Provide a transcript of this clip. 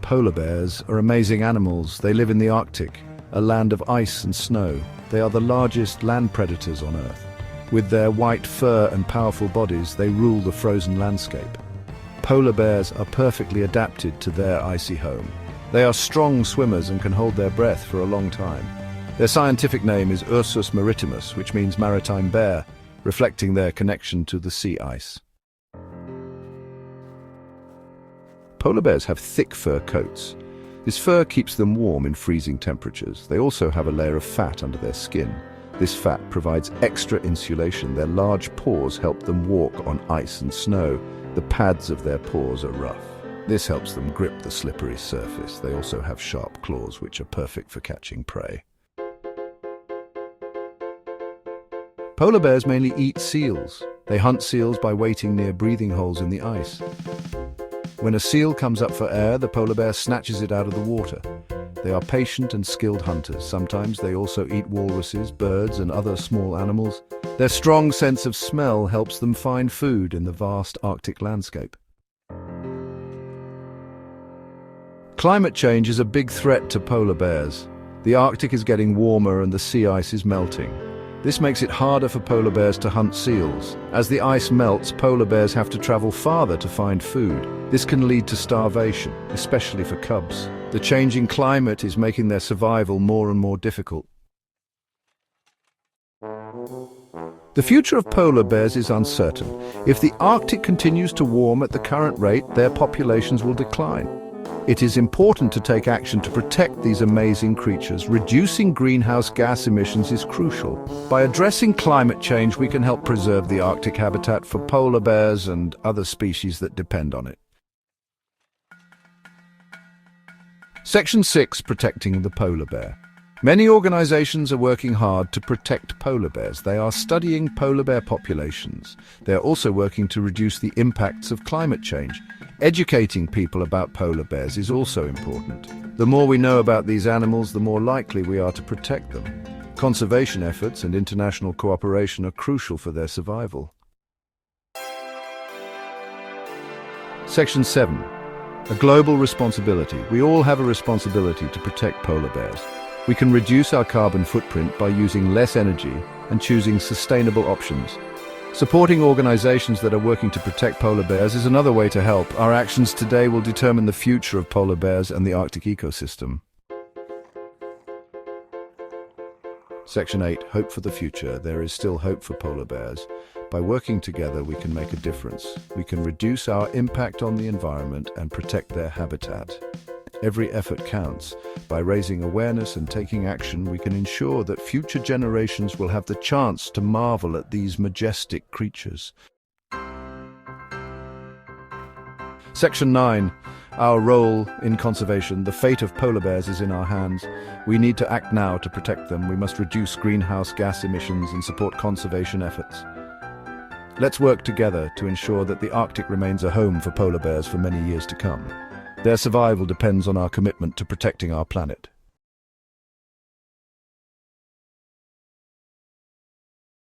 Polar bears are amazing animals. They live in the Arctic, a land of ice and snow. They are the largest land predators on Earth. With their white fur and powerful bodies, they rule the frozen landscape. Polar bears are perfectly adapted to their icy home. They are strong swimmers and can hold their breath for a long time. Their scientific name is Ursus maritimus, which means maritime bear, reflecting their connection to the sea ice. Polar bears have thick fur coats. This fur keeps them warm in freezing temperatures. They also have a layer of fat under their skin. This fat provides extra insulation. Their large paws help them walk on ice and snow. The pads of their paws are rough. This helps them grip the slippery surface. They also have sharp claws, which are perfect for catching prey. Polar bears mainly eat seals. They hunt seals by waiting near breathing holes in the ice. When a seal comes up for air, the polar bear snatches it out of the water. They are patient and skilled hunters. Sometimes they also eat walruses, birds, and other small animals. Their strong sense of smell helps them find food in the vast Arctic landscape. Climate change is a big threat to polar bears. The Arctic is getting warmer and the sea ice is melting. This makes it harder for polar bears to hunt seals. As the ice melts, polar bears have to travel farther to find food. This can lead to starvation, especially for cubs. The changing climate is making their survival more and more difficult. The future of polar bears is uncertain. If the Arctic continues to warm at the current rate, their populations will decline. It is important to take action to protect these amazing creatures. Reducing greenhouse gas emissions is crucial. By addressing climate change, we can help preserve the Arctic habitat for polar bears and other species that depend on it. Section 6. Protecting the polar bear. Many organizations are working hard to protect polar bears. They are studying polar bear populations. They are also working to reduce the impacts of climate change. Educating people about polar bears is also important. The more we know about these animals, the more likely we are to protect them. Conservation efforts and international cooperation are crucial for their survival. Section 7. A global responsibility. We all have a responsibility to protect polar bears. We can reduce our carbon footprint by using less energy and choosing sustainable options. Supporting organizations that are working to protect polar bears is another way to help. Our actions today will determine the future of polar bears and the Arctic ecosystem. Section 8. Hope for the future. There is still hope for polar bears. By working together, we can make a difference. We can reduce our impact on the environment and protect their habitat. Every effort counts. By raising awareness and taking action, we can ensure that future generations will have the chance to marvel at these majestic creatures. Section 9. Our role in conservation. The fate of polar bears is in our hands. We need to act now to protect them. We must reduce greenhouse gas emissions and support conservation efforts. Let's work together to ensure that the Arctic remains a home for polar bears for many years to come. Their survival depends on our commitment to protecting our planet.